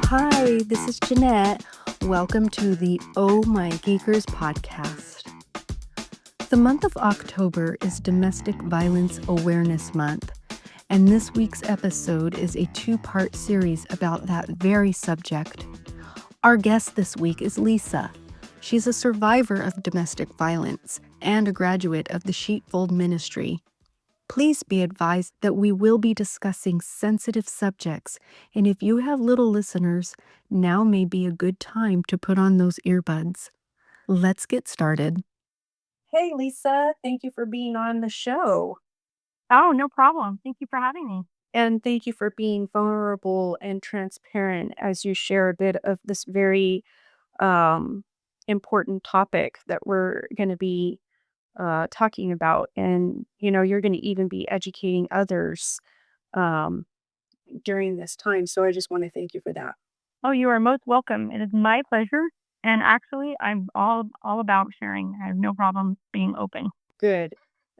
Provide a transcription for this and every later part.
Hi, this is Jeanette. Welcome to the Oh-My-Geekers podcast. The month of October is Domestic Violence Awareness Month, and this week's episode is a two-part series about that very subject. Our guest this week is Lisa. She's a survivor of domestic violence and a graduate of the Sheepfold ministry. Please be advised that we will be discussing sensitive subjects, and if you have little listeners, now may be a good time to put on those earbuds. Let's get started. Hey, Lisa, thank you for being on the show. Oh, no problem. Thank you for having me. And thank you for being vulnerable and transparent as you share a bit of this very um, important topic that we're going to be talking about. And, you're going to even be educating others um, during this time. So I just want to thank you for that. Oh, you are most welcome. It is my pleasure. And actually, I'm all about sharing. I have no problem being open. Good.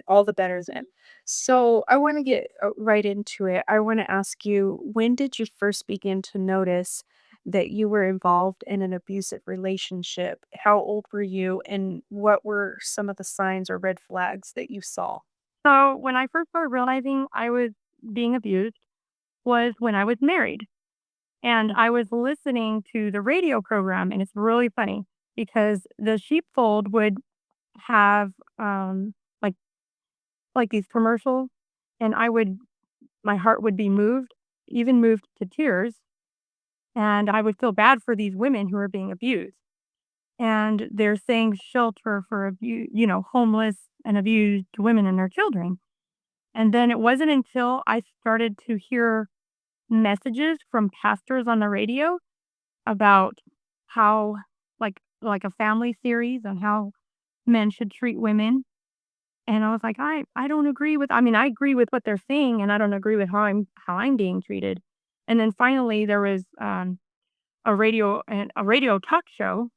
All the better then. So I want to get right into it. I want to ask you, when did you first begin to notice that you were involved in an abusive relationship? How old were you, and what were some of the signs or red flags that you saw? So when I first started realizing I was being abused was when I was married. And I was listening to the radio program, and it's really funny because the sheepfold would have like these commercials, and my heart would be moved, even moved to tears, and I would feel bad for these women who are being abused. And they're saying shelter for homeless and abused women and their children. And then it wasn't until I started to hear messages from pastors on the radio about how like a family series on how men should treat women. And I was like, I don't agree with I agree with what they're saying, and I don't agree with how I'm being treated. And then finally there was a radio talk show,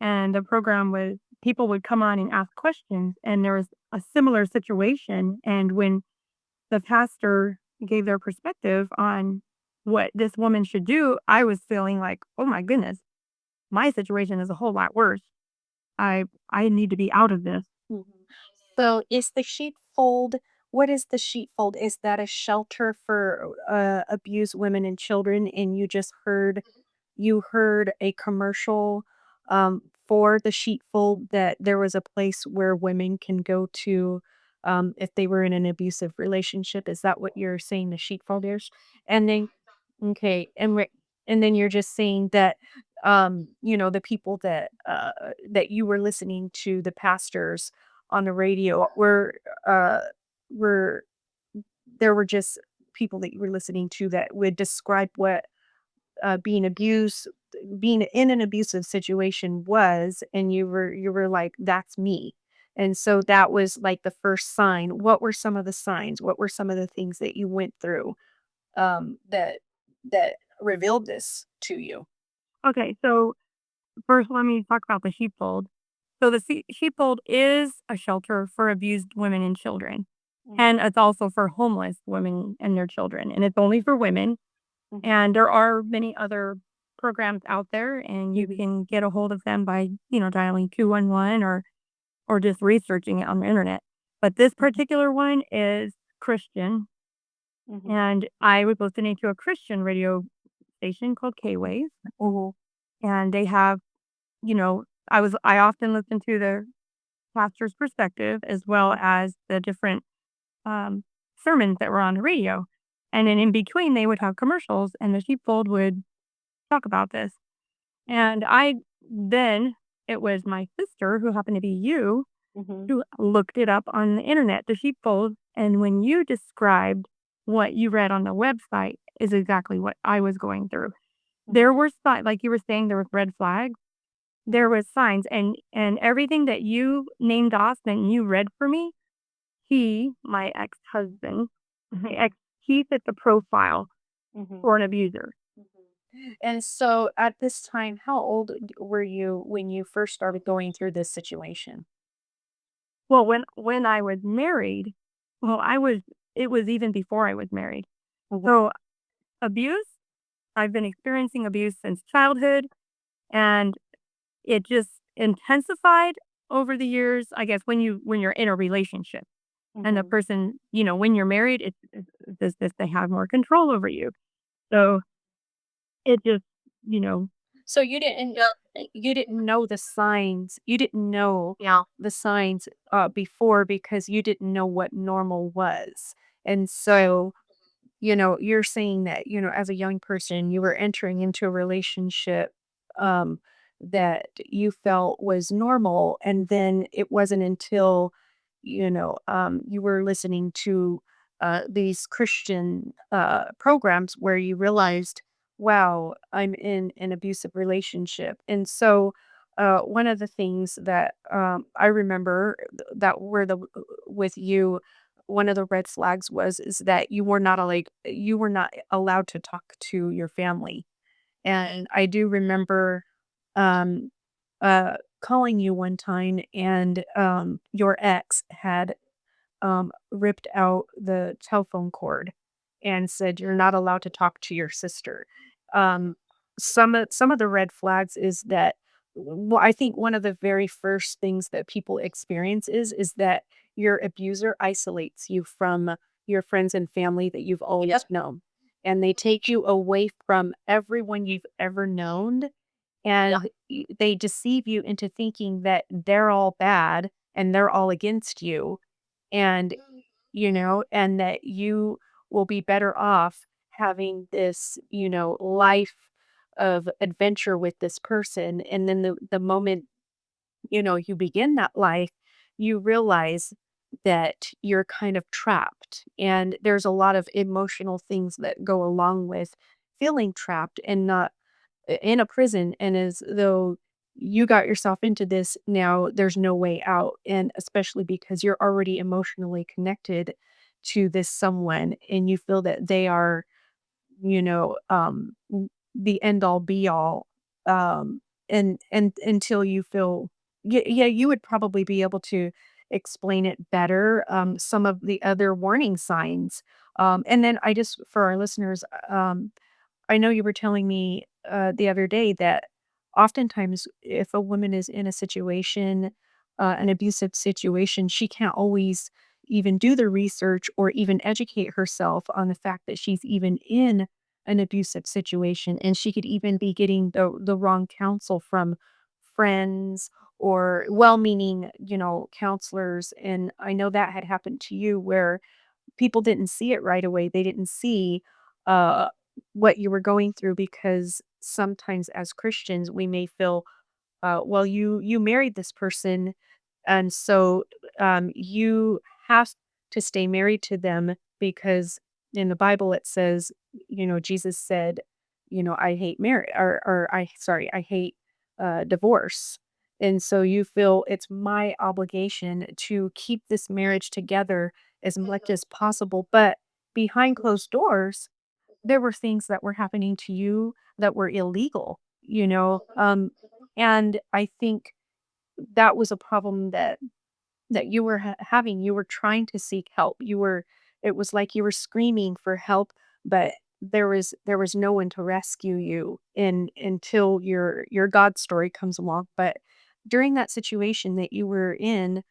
and the program was people would come on and ask questions, and there was a similar situation, and when the pastor gave their perspective on what this woman should do, I was feeling like, "Oh my goodness, my situation is a whole lot worse. I need to be out of this." Mhm. So is the sheepfold what is the sheepfold? Is that a shelter for abused women and children? And you heard a commercial for the sheepfold, that there was a place where women can go to if they were in an abusive relationship. Is that what you're saying the sheepfold is? And then okay, and then you're just saying that the people that you were listening to, the pastors on the radio, uh were there were just people that you were listening to that would describe what being abused being in an abusive situation was, and you were like, "That's me." And so that was like the first sign. What were some of the signs? What were some of the things that you went through that revealed this to you? Okay, so first let me talk about the sheepfold. So the sheepfold is a shelter for abused women and children, Mhm, and it's also for homeless women and their children, and it's only for women. mhm, And there are many other programs out there, and you mhm, can get a hold of them by, dialing 211 or just researching it on the internet. But this mhm, particular one is Christian, mhm, and I was listening to a Christian radio station called K-Wave, mhm, and they have, I often listen to the pastor's perspective as well as the different um, sermons that were on the radio. And then in between, they would have commercials, and the sheepfold would talk about this. And then it was my sister, who happened to be you, mhm, who looked it up on the internet, the sheepfold. And when you described what you read on the website, is exactly what I was going through. mhm, There were signs, like you were saying, there was red flags. There was signs, and everything that you named off and you read for me, my ex-husband, my ex, he fit the profile mhm, for an abuser. mhm. And so at this time, how old were you when you first started going through this situation? Well, when I was married, well, it was even before I was married. Mhm, So abuse? I've been experiencing abuse since childhood, and it just intensified over the years, I guess, when you're in a relationship and the Mhm. person, when you're married, it's just this they have more control over you. So it just, you know, So you didn't know the signs. You didn't know the signs before because you didn't know what normal was. And so you're saying that, as a young person, you were entering into a relationship um, that you felt was normal. And then it wasn't until, you were listening to these Christian programs where you realized, wow, I'm in an abusive relationship. And so, one of the things that I remember that were with you, one of the red flags was is that you were not allowed to talk to your family. And I do remember um calling you one time and your ex had ripped out the telephone cord and said, "You're not allowed to talk to your sister." Um, some of the red flags is that well, I think one of the very first things that people experience is that your abuser isolates you from your friends and family that you've always known, and they take you away from everyone you've ever known, and they deceive you into thinking that they're all bad and they're all against you and and that you will be better off having this, life of adventure with this person. And then the moment, you begin that life, you realize that you're kind of trapped. And there's a lot of emotional things that go along with feeling trapped and not in a prison, and as though you got yourself into this, now there's no way out, and especially because you're already emotionally connected to this someone and you feel that they are, the end all be all, and until you feel yeah, you would probably be able to explain it better, some of the other warning signs, and then I just for our listeners, I know you were telling me the other day that oftentimes, if a woman is in a situation, an abusive situation, she can't always even do the research or even educate herself on the fact that she's even in an abusive situation, and she could even be getting the wrong counsel from friends or well-meaning, counselors. And I know that had happened to you where people didn't see it right away. They didn't see, uh, what you were going through because sometimes as Christians, we may feel, well, you married this person, and so, you have to stay married to them because in the Bible it says, Jesus said, "I hate marriage," or I sorry, "I hate, divorce." And so you feel it's my obligation to keep this marriage together as much as possible, but behind closed doors, there were things that were happening to you that were illegal, and I think that was a problem that you were having. You were trying to seek help. It was like you were screaming for help, but there was no one to rescue you until your God story comes along. But during that situation that you were in,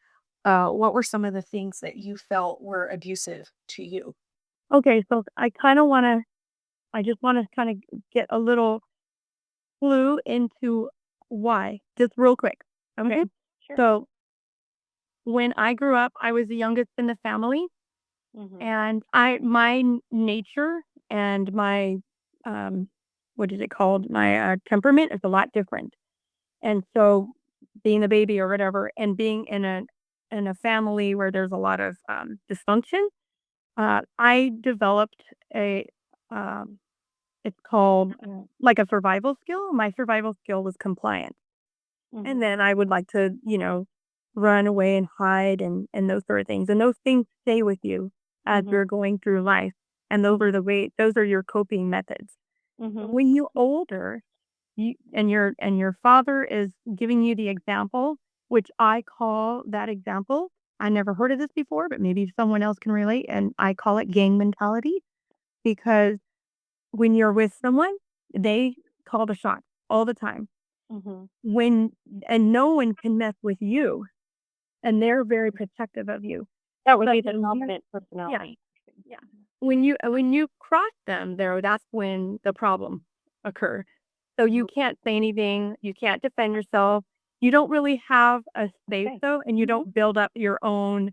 what were some of the things that you felt were abusive to you? okay, so I just want to kind of get a little clue into why, just real quick. Okay. Mhm. Sure. So when I grew up, I was the youngest in the family, Mhm. and my nature and my, um, what is it called? My temperament is a lot different. And so being a baby or whatever, and being in a family where there's a lot of dysfunction, I developed a, um, it's called like a survival skill. My survival skill was compliance. And Mhm. then I would like to, run away and hide and those sort of things. And those things stay with you as Mhm. you're going through life. And those are your coping methods. But Mhm. when you older, your father is giving you the example, which I call that example. I never heard of this before, but maybe someone else can relate. And I call it gang mentality because when you're with someone, They call the shots all the time. Mhm. When and no one can mess with you, and they're very protective of you. That would But be the when you dominant yeah, personality. yeah. When you cross them, though, that's when the problem occur. So you can't say anything, you can't defend yourself. You don't really have a say Okay. so, and you don't build up your own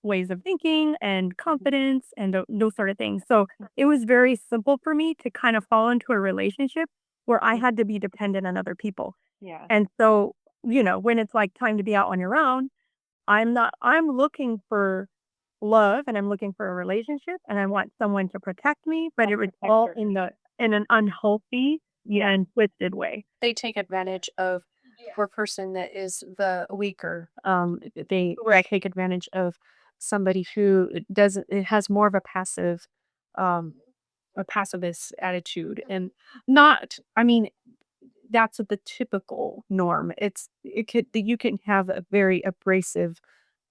ways of thinking and Mhm. confidence and those sort of things. So it was very simple for me to kind of fall into a relationship where I Mhm. had to be dependent on other people. Yeah. And so, when it's like time to be out on your own, I'm looking for love and I'm looking for a relationship and I want someone to protect me, but A it was all protector. in an unhealthy Yeah. and twisted way. They take advantage of a person that is the weaker. They Correct. take advantage of somebody who doesn't it has more of um a pacifist attitude and not I mean that's the typical norm. It could you can have a very abrasive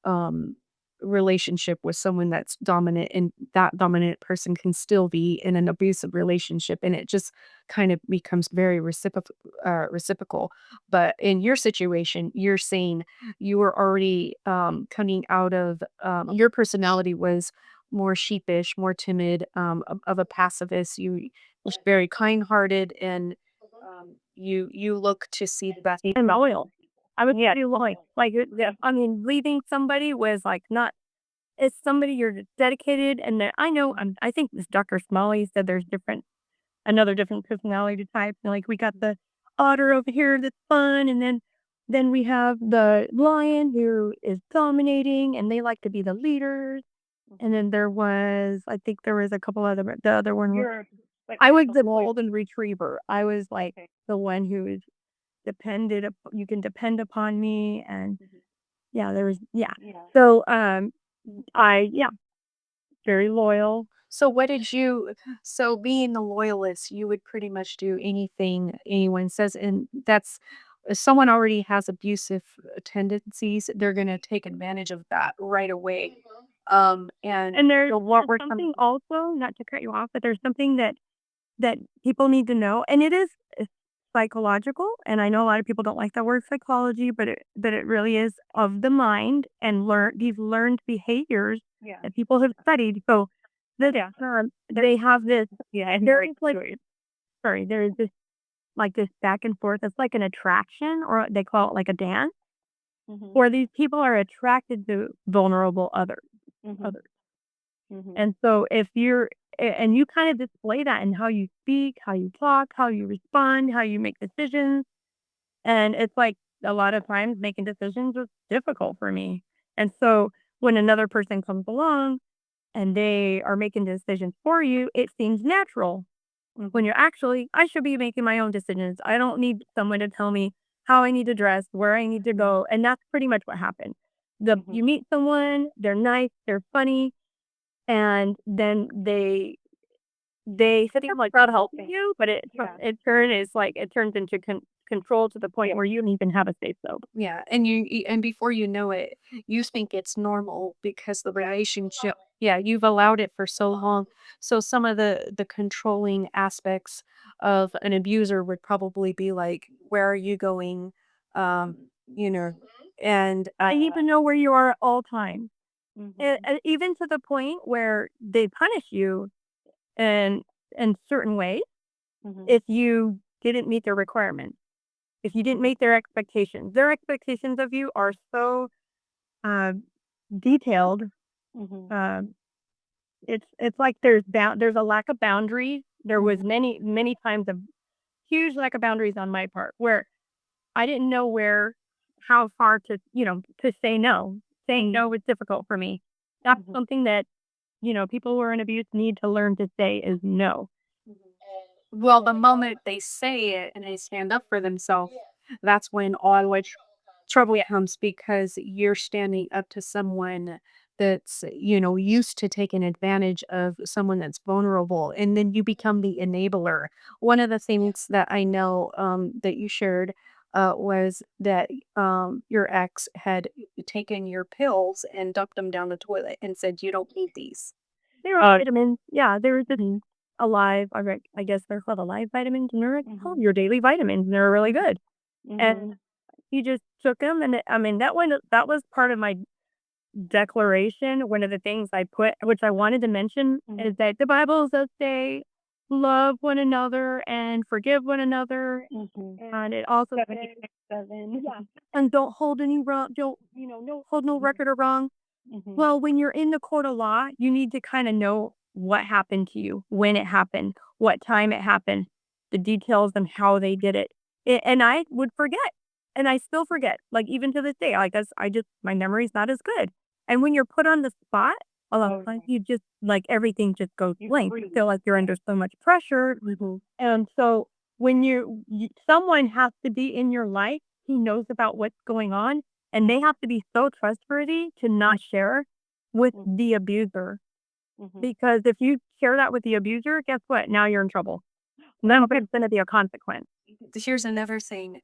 um relationship with someone that's dominant and that dominant person can still be in an abusive relationship and it just kind of becomes very reciprocal, but in your situation you're saying you were already coming out of your personality was more sheepish, more timid, of a pacifist. You was very kind-hearted and you look to see the best I'm in loyal. I was yeah. pretty loyal. Like, Yeah. I mean, leaving somebody was like not, it's somebody you're dedicated. And I know, I think this Dr. Smalley said there's another different personality type. Like we got the otter over here that's fun. And then we have the lion who is dominating and they like to be the leaders. And then I think there was a couple other, the other one was, You're like I was the the loyal. golden retriever. I was like Okay. the one who is you can depend upon me. And Mhm. yeah, yeah. Yeah. So, yeah, very loyal. So what did you so being the loyalist, you would pretty much do anything anyone says, and that's if someone already has abusive tendencies, they're gonna take advantage of that right away. And And there's you'll what we're coming something also, not to cut you off, but there's something that people need to know, and it is psychological, and I know a lot of people don't like that word psychology, but it really is of the mind and these learned behaviors yeah. that people have studied. So this Yeah. they have this Yeah, and there right is like to it. sorry, there is this like this back and forth. It's like an attraction, or they call it like a dance, Mhm. where these people are attracted to vulnerable Mhm. others. Mhm. And so if and you kind of display that in how you speak, how you talk, how you respond, how you make decisions. And it's like a lot of times making decisions is difficult for me. And so when another person comes along and they are making decisions for you, it seems natural when Mhm. you're actually, I should be making my own decisions. I don't need someone to tell me how I need to dress, where I need to go. And that's pretty much what happened. Mhm. You meet someone, they're nice, they're funny, and then they seem like they're helping Okay. you, but Yeah. it turns into control to the point Yeah. where you don't even have a say so. Yeah, and and before you know it, you think it's normal because the relationship yeah, you've allowed it for so long. So some of the controlling aspects of an abuser would probably be like, "Where are you going?" You know, and They need to know where you are at all times, mhm, and even to the point where they punish you in certain ways mhm, if you didn't meet their requirements, if you didn't mhm, meet their expectations. Their expectations of you are so uh, detailed. mhm, Um, it's like there's a lack of boundary. There was mhm, many times a huge lack of boundaries on my part where I didn't know how far to, to say no. Saying mhm, no was difficult for me. That's mhm. something that, people who are in abuse need to learn to say is no. Mhm. Well, the moment they say it and they stand up for themselves, that's when all which trouble comes because you're standing up to someone that's, used to taking advantage of someone that's vulnerable, and then you become the enabler. One of the things that I know that you shared was that your ex had taken your pills and dumped them down the toilet and said, "You don't need these." There are vitamins. Yeah, there are vitamins. alive, I guess they're called alive vitamins, and they're like, "Oh, Mhm. your daily vitamins, and they're really good." Mhm. And he just took them, and I mean, that was part of my declaration. One of the things I put, which I wanted to mention, Mhm. is that the Bible does say, "Love one another and forgive one another," Mhm. and it also says, 76:7. yeah, and don't hold any wrong, don't, no hold no Mhm. record of wrong. Mhm. Well, when you're in the court of law, you need to kinda know what happened to you, when it happened, what time it happened, the details on how they did it. And I would forget, and I still forget, like, even to this day, like, I just my memory's not as good. And when you're put on the spot, a lot of Oh, times yeah. you just like, everything just goes You blank. You freeze. feel like you're Yeah. under so much pressure, Mhm. and so when someone has to be in your life who knows about what's going on, and they have to be so trustworthy to not share with Mhm. the abuser. Mhm. Because if you share that with the abuser, guess what? Now you're in trouble. Then there's gonna be a consequence. Here's another thing.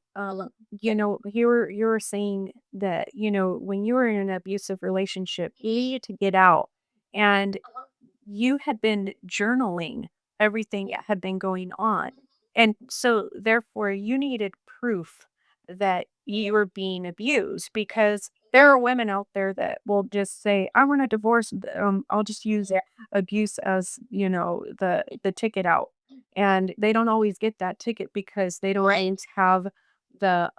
You were saying that when you were in an abusive relationship, you needed to get out, and you had been journaling everything that had been going on, and so therefore you needed proof that you were being abused because there are women out there that will just say, "I want a divorce." I'll just use abuse as the ticket out, and they don't always get that ticket because they don't have the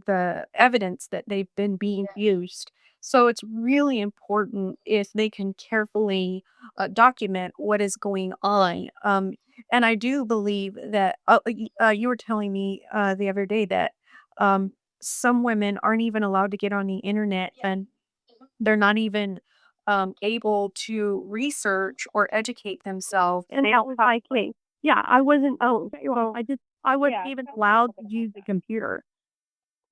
the evidence that they've been being used. So it's really important if they can carefully document what is going on. And I do believe that you were telling me the other day that um, some women aren't even allowed to get on the internet, and they're not even able to research or educate themselves. And They that don't was have my case. Yeah, I wasn't so I wasn't yeah, even tell me a allowed little bit to about use the that. computer.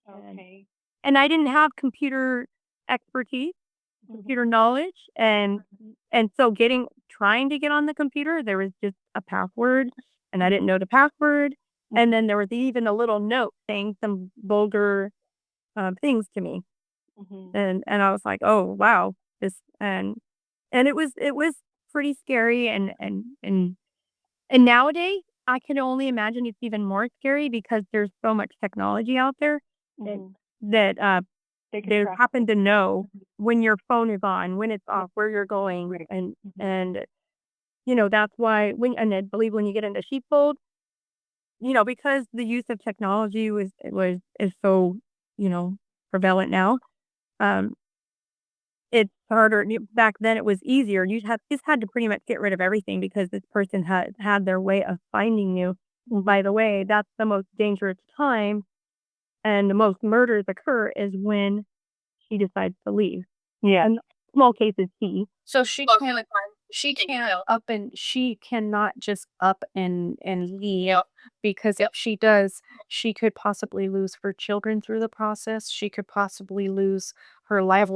And Okay. I didn't have computer expertise, Mhm. computer knowledge, Mhm. and so trying to get on the computer, there was just a password, and I didn't Mhm. know the password, and Mhm. then there was even a little note saying some vulgar, things to me, Mhm. and I was like, "Oh, wow." This and it was pretty scary, and nowadays, I can only imagine it's even more scary because there's so much technology out there that Mhm. that, They can they track happen you. to know Mhm. when your phone is on, when it's Yeah. off, where you're going, Right. Mhm. and, that's why I believe when you get into sheepfold, because the use of technology is so, you know, prevalent now, um, it's harder. Back then, it was easier. You just had to pretty much get rid of everything because this person had their way of finding you. And Mhm. by the way, that's the most dangerous time, and the most murders occur is when she decides to leave. Yeah. In small cases, he. So she cannot just up and leave because if she does, she could possibly lose her children through the process. She could possibly lose her life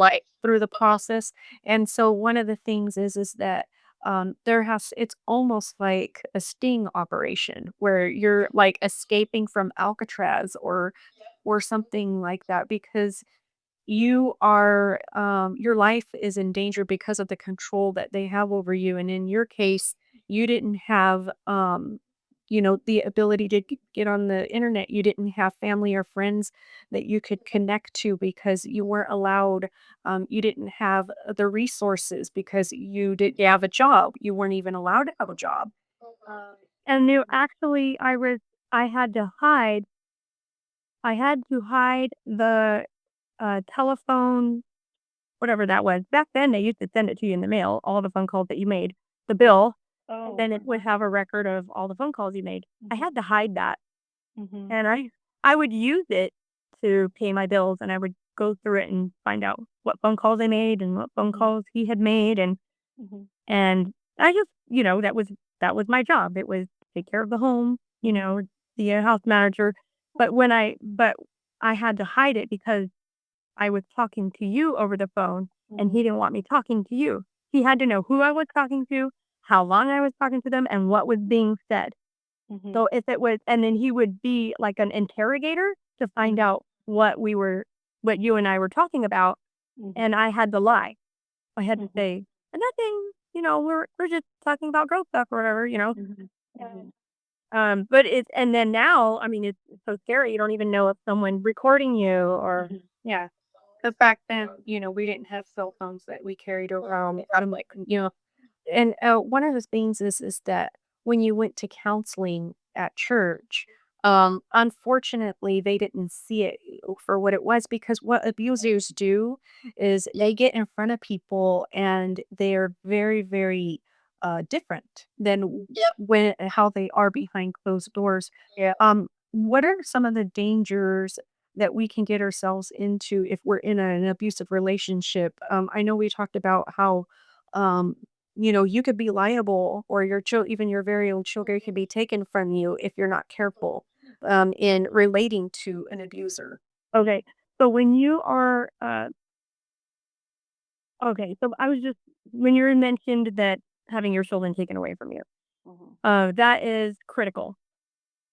through the process. And so one of the things is that it's almost like a sting operation where you're like escaping from Alcatraz or something like that because your life is in danger because of the control that they have over you, and in your case, you didn't have, the ability to get on the internet. You didn't have family or friends that you could connect to because you weren't allowed, you didn't have the resources because you didn't have a job. You weren't even allowed to have a job. And actually, I had to hide. I had to hide the telephone, whatever that was. Back then, they used to send it to you in the mail, all the phone calls that you made, the bill, and Oh, then it would uh-huh. have a record of all the phone calls you made. I Mhm. had to hide that, Mhm. and I would use it to pay my bills, and I would go through it and find out what phone calls I made and what phone Mhm. calls he had made, Mhm. and I just, that was my job. It was take care of the home, Mhm. the house manager. But I had to hide it because I was talking to you over the phone, and Mhm. he didn't want me talking to you. He had to know who I was talking to, how long I was talking to them, and what was being said. Mhm. So if it was, and then he would be like an interrogator to find Mhm. out what you and I were talking about, Mhm. and I had to lie. I had to Mhm. say nothing. we're just talking about girl stuff or whatever. Mhm. And, Mhm. but it's and then now, I mean, it's so scary. You don't even know if someone recording you or Mhm. Yeah. The fact that, we didn't have cell phones that we carried around. I'm like, and, one of the things is that when you went to counseling at church, unfortunately, they didn't see it for what it was because what abusers do is they get in front of people and they're very, very, different than when how they are behind closed doors. yeah. What are some of the dangers that we can get ourselves into if we're in an abusive relationship? I know we talked about how, um, you could be liable or even your very own children can be taken from you if you're not careful, in relating to an abuser. Okay. So when you are okay, so I was just when you mentioned that having your children taken away from you, Mhm, that is critical.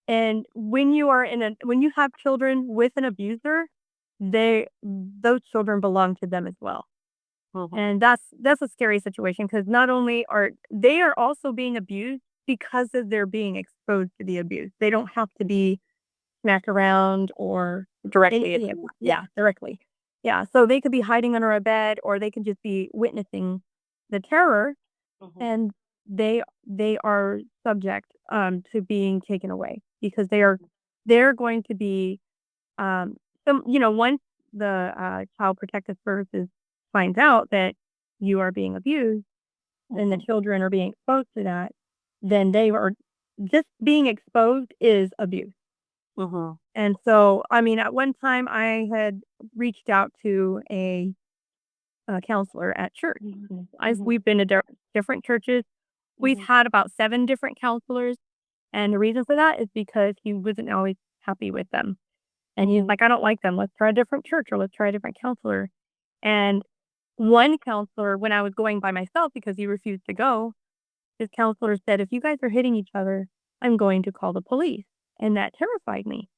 And when you have children with an abuser, those children belong to them as well. mhm, And that's a scary situation because not only are they are also being abused because of their being exposed to the abuse. They don't have to be smacked around or directly at anything. you. Yeah, directly. Yeah, so they could be hiding under a bed or they could just be witnessing the terror Mhm, and they are subject to being taken away because they're going to be once the child protective services finds out that you are being abused and the mhm, children are being exposed to that, then they are just being exposed is abuse. mhm, And so, I mean, at one time I had reached out to a counselor at church. mhm, mhm, We've been to different churches. We've mhm, had about 7 different counselors, and the reason for that is because he wasn't always happy with them. And he's mhm, like, "I don't like them. Let's try a different church or let's try a different counselor." And one counselor, when I was going by myself because he refused to go, his counselor said, "If you guys are hitting each other, I'm going to call the police." And that terrified me.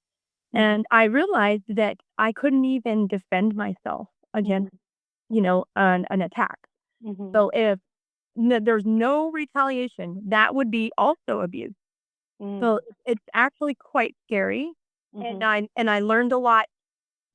mhm, And I realized that I couldn't even defend myself mhm, against, an attack. mhm, So if there's no retaliation, that would be also abuse. mm, So it's actually quite scary. And mhm. I learned a lot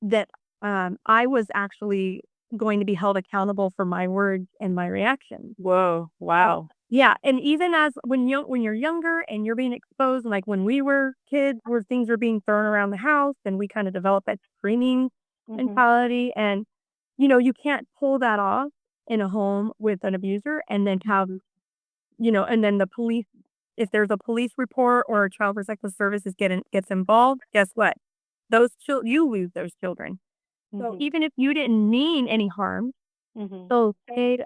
that I was actually going to be held accountable for my words and my reactions. Whoa, wow. Yeah, and even as when you're younger and you're being exposed, like when we were kids, where things were being thrown around the house, and we kind of develop that screaming Mhm, mentality, and you can't pull that off in a home with an abuser, and then have mhm, and then the police, if there's a police report or a child protective services gets involved, guess what? You lose those children. So mhm, even if you didn't mean any harm, mhm. so say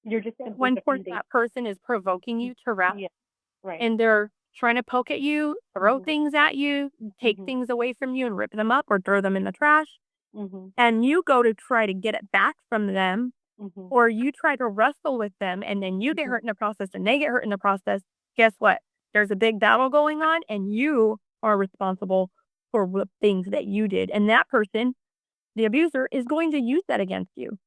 You're just at simply one point defending. that person is provoking you to wrath Yeah, right. and they're trying to poke at you, throw Mhm, things at you, take mhm, things away from you and rip them up or throw them in the trash, mhm, and you go to try to get it back from them, mhm, or you try to wrestle with them and then you get mhm, hurt in the process and they get hurt in the process, guess what? There's a big battle going on and you are responsible for the things that you did. And that person, the abuser, is going to use that against you.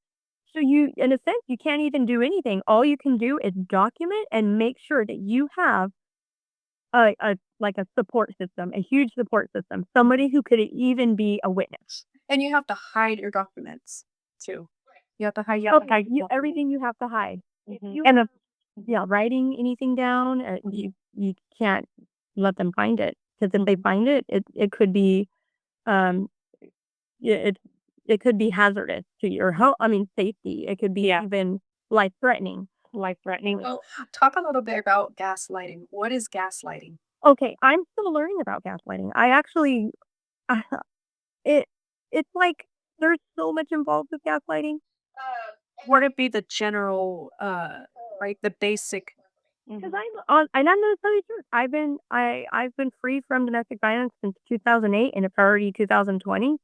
So in a sense, you can't even do anything. All you can do is document and make sure that you have like a support system, a huge support system, mhm. somebody who could even be a witness. And you have to hide your documents too. You have to hide Oh, hide your documents. everything you have to hide. Mhm, And if mhm, yeah, writing anything down, you can't let them find it because if they mhm, find it, it could be um yeah, it could be hazardous to your health. I mean, safety. It could be yeah, even life threatening. life-threatening. Well, talk a little bit about gaslighting. What is gaslighting? Okay, I'm still learning about gaslighting. I actually, it it's like there's so much involved with gaslighting. What would be the general, right, the basic. 'Cause Mhm, I'm gonna tell you the truth. I've been free from domestic violence since 2008, and it's already 2020,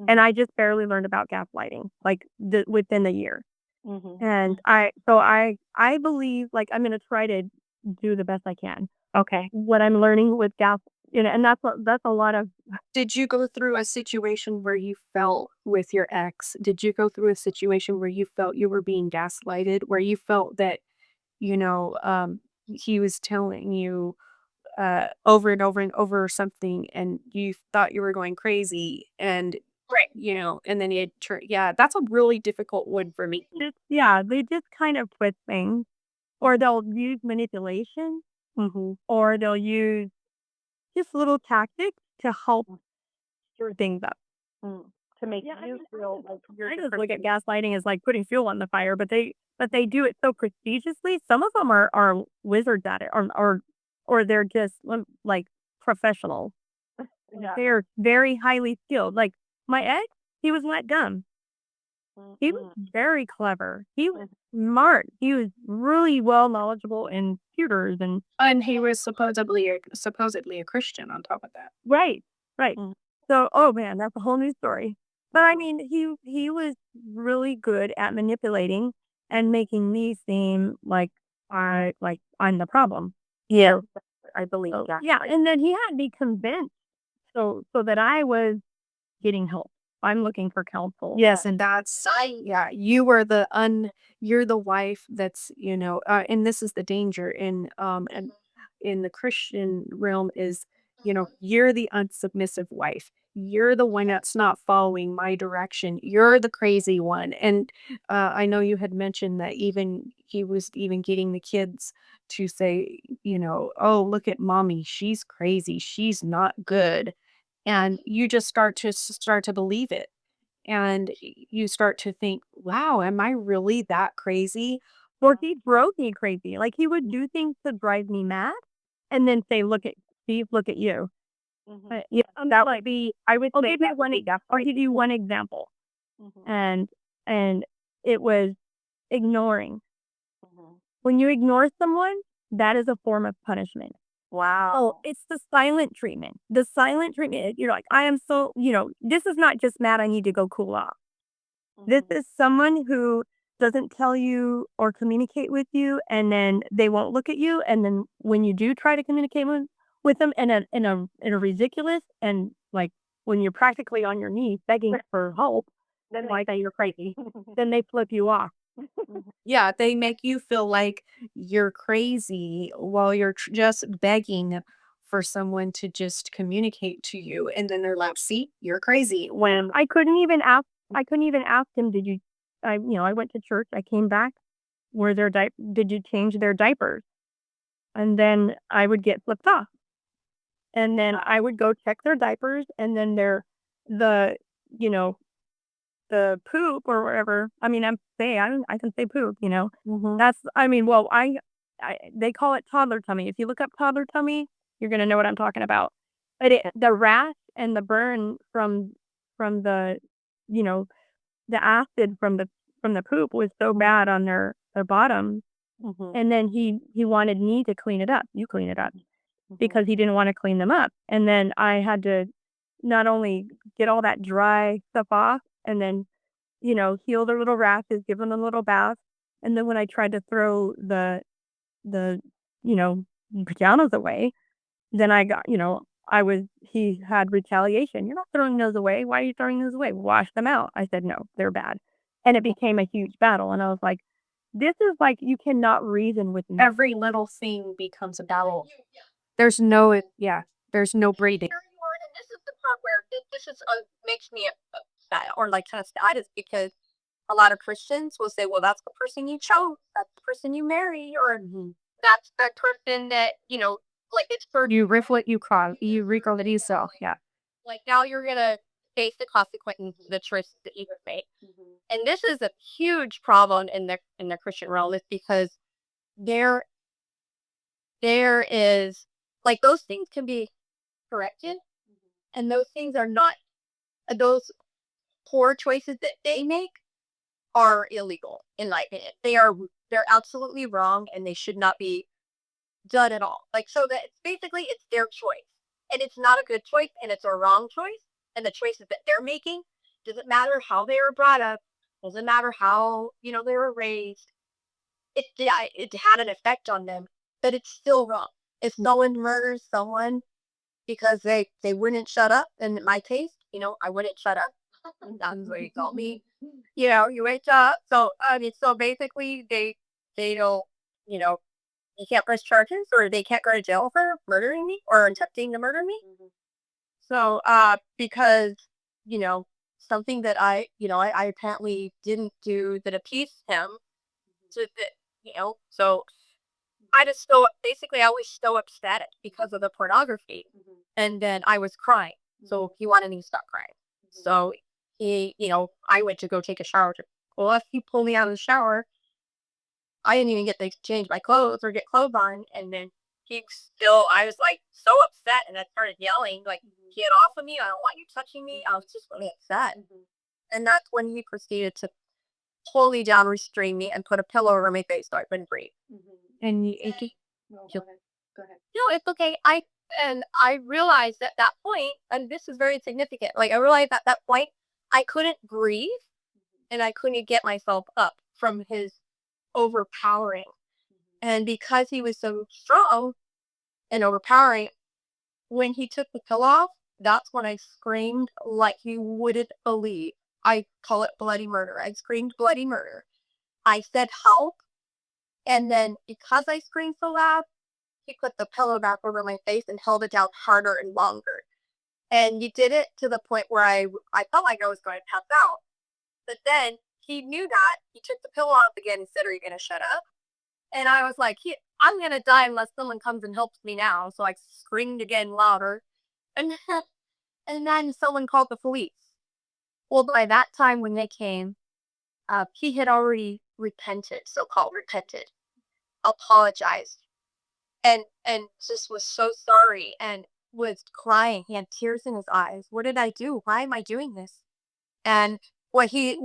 and mhm, I just barely learned about gaslighting, like, within a year. mhm. And I believe, like, I'm gonna try to do the best I can. Okay. What I'm learning with and that's a lot of Did you go through a situation where you felt with your ex? Did you go through a situation where you felt you were being gaslighted, where you felt that you know, he was telling you over and over and over something and you thought you were going crazy and Right. and then it turned yeah, that's a really difficult one for me. Just yeah, they just kind of twist things, or they'll use manipulation, Mhm. or they'll use just little tactics to help Mm, stir things up. mm. To make Yeah, I you mean, feel like you're I the just look at person. gaslighting as like putting fuel on the fire, but they do it so prestigiously. Some of them are wizards at it, or they're just like professionals. Yeah. They're very highly skilled. Like my ex, he was let dumb. He was Mm-mm. very clever. He was Mm. smart. He was really well knowledgeable in computers and And he was supposedly a Christian on top of that. right, right. Mm, So, oh man, that's a whole new story. But I mean, he was really good at manipulating and making me seem like I'm the problem. yeah, I believe So that. yeah, and then he had me convinced so that I was getting help. I'm looking for counsel. Yes, and that's yeah, you were you're the wife that's, and this is the danger and in the Christian realm is, you're the unsubmissive wife. You're the one that's not following my direction. You're the crazy one. And I know you had mentioned that even he was even getting the kids to say, oh, look at mommy. She's crazy. She's not good. And you just start to believe it and you start to think, "Wow, am I really that crazy?" Or he drove me crazy. Like he would do things to drive me mad and then say, "Look at Steve, look at you." Mhm, Yeah, that would be I would say that would be I'll give you one example. mhm, And and it was ignoring. mhm. When you ignore someone, that is a form of punishment. Oh, Wow. it's the silent treatment. The silent treatment, you're like, I am so, this is not just mad, I need to go cool off. This Mhm, is someone who doesn't tell you or communicate with you, and then they won't look at you. And then when you do try to communicate with them in a ridiculous and like when you're practically on your knees begging for help, then they like say you're crazy. then they flip you off. Mhm. Yeah, they make you feel like you're crazy while you're just begging for someone to just communicate to you, and then they're like, "See, you're crazy." When I couldn't even ask him, did you I went to church, I came back, were their did you change their diapers? And then I would get flipped off. And then I would go check their diapers and then the you know, the poop or whatever. I mean, I can say poop. Mhm. That's I mean, well, I they call it toddler tummy. If you look up toddler tummy, you're gonna know what I'm talking about. But the rash and the burn from you know, the acid from the poop was so bad on their bottom. Mhm. And then he wanted me to clean it up. You clean it up Mhm. because he didn't want to clean them up. And then I had to not only get all that dry stuff off and then heal their little rashes, give them a little bath. And then when I tried to throw the, you know, pajamas away, then he had retaliation. You're not throwing those away. Why are you throwing those away? Wash them out. I said, no, they're bad. And it became a huge battle. And I was like, this is like, you cannot reason with me. Every little thing becomes a battle. There's no yeah, there's no breathing. Here you are, and this is the part where this is makes me upset or like kind of sad is because a lot of Christians will say, well, that's the person you chose, that's the person you marry, or Mhm. that's the person that, like it's for You riff what you call you recall it yourself, yeah. like now you're gonna face the consequences of the choices that you have made. Mhm. And this is a huge problem in the Christian realm is because there there is like those things can be corrected and those things are not those poor choices that they make are illegal in my opinion. They're absolutely wrong and they should not be done at all. Like so that it's basically it's their choice. And it's not a good choice and it's a wrong choice. And the choices that they're making doesn't matter how they were brought up, doesn't matter how, they were raised. It had an effect on them, but it's still wrong. If someone murders someone because they wouldn't shut up, in my case, I wouldn't shut up. That's what he told me. You wake up. So I mean, so basically, they don't. you know, they can't press charges or they can't go to jail for murdering me or attempting to murder me. So, because, you know, something that I apparently didn't do that appeased him to that, so I just basically I was so ecstatic because of the pornography. And then I was crying. So he wanted me to stop crying. So I went to go take a shower. Well, if he pulled me out of the shower, I didn't even get to change my clothes or get clothes on. And then I was like so upset and I started yelling, like, get off of me. I don't want you touching me. I was just really upset. And that's when he proceeded to pull me down, restrain me, and put a pillow over my face so I couldn't breathe. And you it g No, go ahead. Go ahead. No, it's okay. I realized at that point, and this is very significant. Like I realized at that point, I couldn't breathe and I couldn't get myself up from his overpowering. And because he was so strong and overpowering, when he took the pillow off, that's when I screamed like you wouldn't believe. I call it bloody murder. I screamed bloody murder. I said help, and then because I screamed so loud, he put the pillow back over my face and held it down harder and longer. And he did it to the point where I felt like I was going to pass out. But then he knew that. He took the pillow off again and said, "Are you going to shut up?" And I was like, I'm going to die unless someone comes and helps me now. So I screamed again louder. And, and then someone called the police. Well, by that time when they came, he had already repented, so called repented, apologized, and just was so sorry and was crying. He had tears in his eyes. What did I do? Why am I doing this? And here's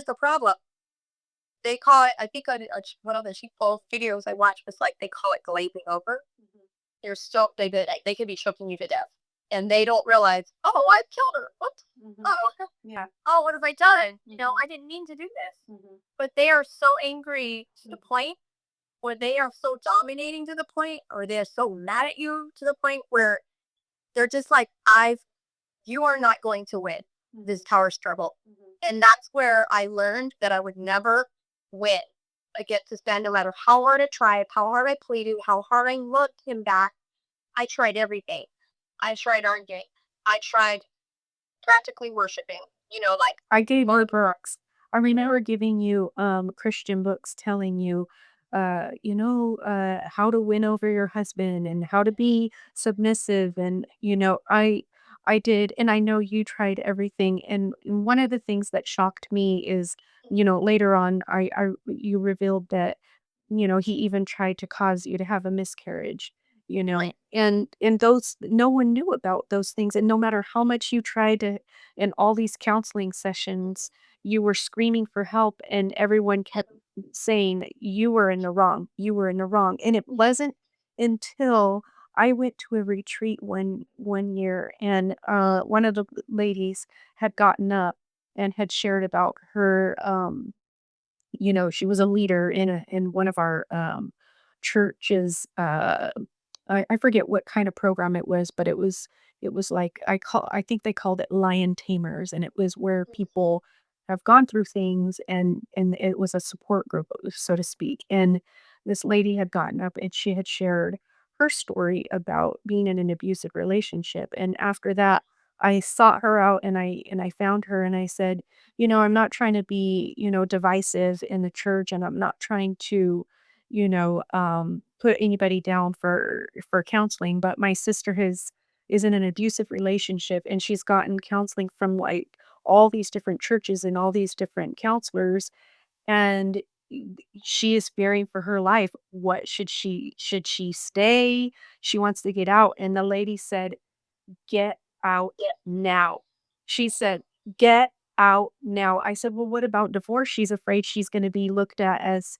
the problem. They call it, I think on one of the sheepfold videos I watched was like they call it glazing over. They could be choking you to death, and they don't realize. Oh, I've killed her. What? Oh, Yeah. oh, what have I done? I didn't mean to do this. But they are so angry to the point where they are so dominating to the point, or they're so mad at you to the point where they're just like, you are not going to win this power struggle. And that's where I learned that I would never win against this man, no matter how hard I tried, how hard I pleaded, how hard I looked him back. I tried everything. I tried arguing. I tried practically worshiping, like, I gave you books. I remember giving you, Christian books telling you, how to win over your husband and how to be submissive, and, I did, and I know you tried everything, and one of the things that shocked me is, later on, you revealed that, he even tried to cause you to have a miscarriage, really. and those no one knew about those things, and no matter how much you tried to in all these counseling sessions, you were screaming for help, and everyone kept saying that you were in the wrong, you were in the wrong. And it wasn't until I went to a retreat one year, and one of the ladies had gotten up and had shared about her she was a leader in one of our churches. I forget what kind of program it was, but it was like I think they called it Lion Tamers, and it was where people have gone through things, and it was a support group, so to speak. And this lady had gotten up and she had shared her story about being in an abusive relationship. And after that, I sought her out, and I found her, and I said, I'm not trying to be, divisive in the church, and I'm not trying to, put anybody down for counseling, but my sister is in an abusive relationship, and she's gotten counseling from like all these different churches and all these different counselors, and she is fearing for her life. What should she stay? She wants to get out. And the lady said, "Get out now." She said, "Get out now." I said, "Well, what about divorce?" She's afraid she's gonna be looked at as,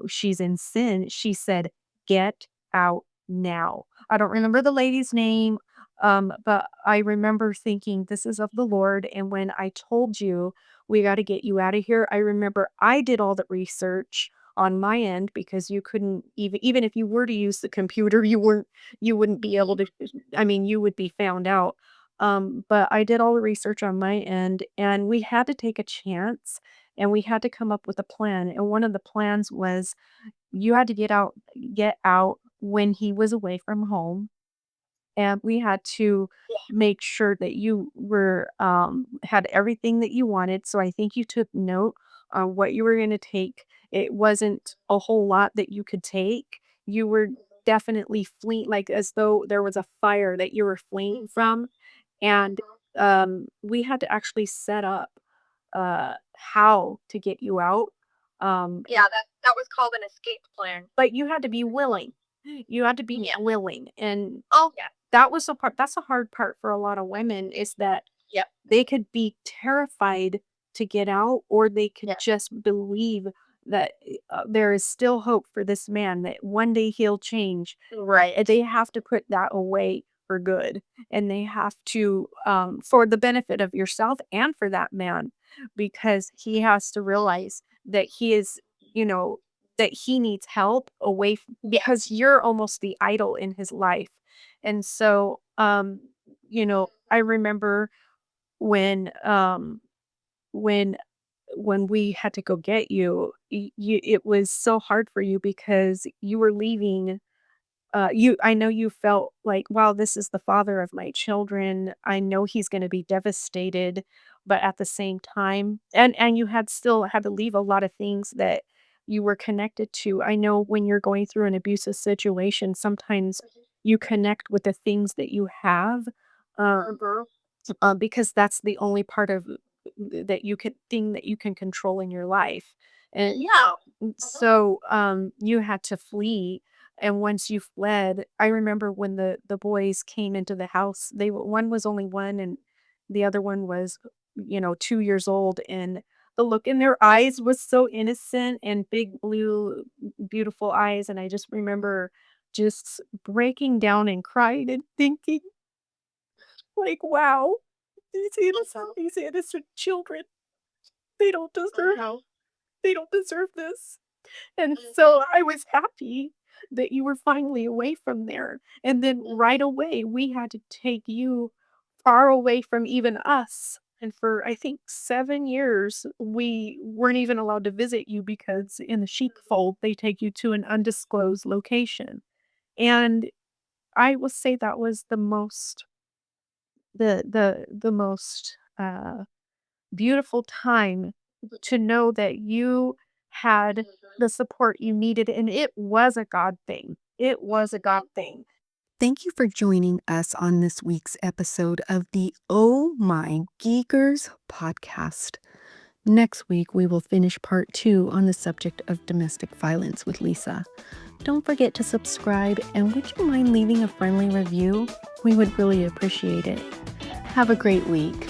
she's in sin. She said, "Get out now." I don't remember the lady's name, but I remember thinking, "This is of the Lord," and when I told you, "We gotta get you out of here," I remember I did all the research on my end because you couldn't even if you were to use the computer, you wouldn't be able to. I mean, you would be found out. But I did all the research on my end, and we had to take a chance, and we had to come up with a plan. And one of the plans was you had to get out when he was away from home, and we had to make sure that you were had everything that you wanted. So I think you took note on what you were going to take. It wasn't a whole lot that you could take. You were definitely fleeing, like as though there was a fire that you were fleeing from. And we had to actually set up how to get you out. Yeah, that was called an escape plan. But you had to be willing. You had to be willing. And yeah, that was the part that's the hard part for a lot of women is that they could be terrified to get out, or they could just believe that there is still hope for this man, that one day he'll change. Right. And they have to put that away for good. And they have to, for the benefit of yourself and for that man, because he has to realize that he is, you know, that he needs help away because you're almost the idol in his life. And so, I remember when, when when we had to go get you, it was so hard for you because you were leaving. I know you felt like, wow, this is the father of my children. I know he's going to be devastated, but at the same time, and you had still had to leave a lot of things that you were connected to. I know when you're going through an abusive situation, sometimes you connect with the things that you have. Uh, because that's the only part of that you can thing that you can control in your life. And so you had to flee. And once you fled, I remember when the boys came into the house, one was only one and the other one was 2 years old, and the look in their eyes was so innocent and big blue beautiful eyes, and I just remember just breaking down and crying and thinking like, "Wow, these innocent children, they don't deserve they don't deserve this." And so I was happy that you were finally away from there. And then right away, we had to take you far away from even us. And for I think 7 years, we weren't even allowed to visit you because in the sheepfold, they take you to an undisclosed location. And I will say that was the most beautiful time to know that you had the support you needed, and it was a God thing. It was a God thing. Thank you for joining us on this week's episode of the Oh My Geekers podcast. Next week, we will finish part 2 on the subject of domestic violence with Lisa. Don't forget to subscribe, and would you mind leaving a friendly review? We would really appreciate it. Have a great week.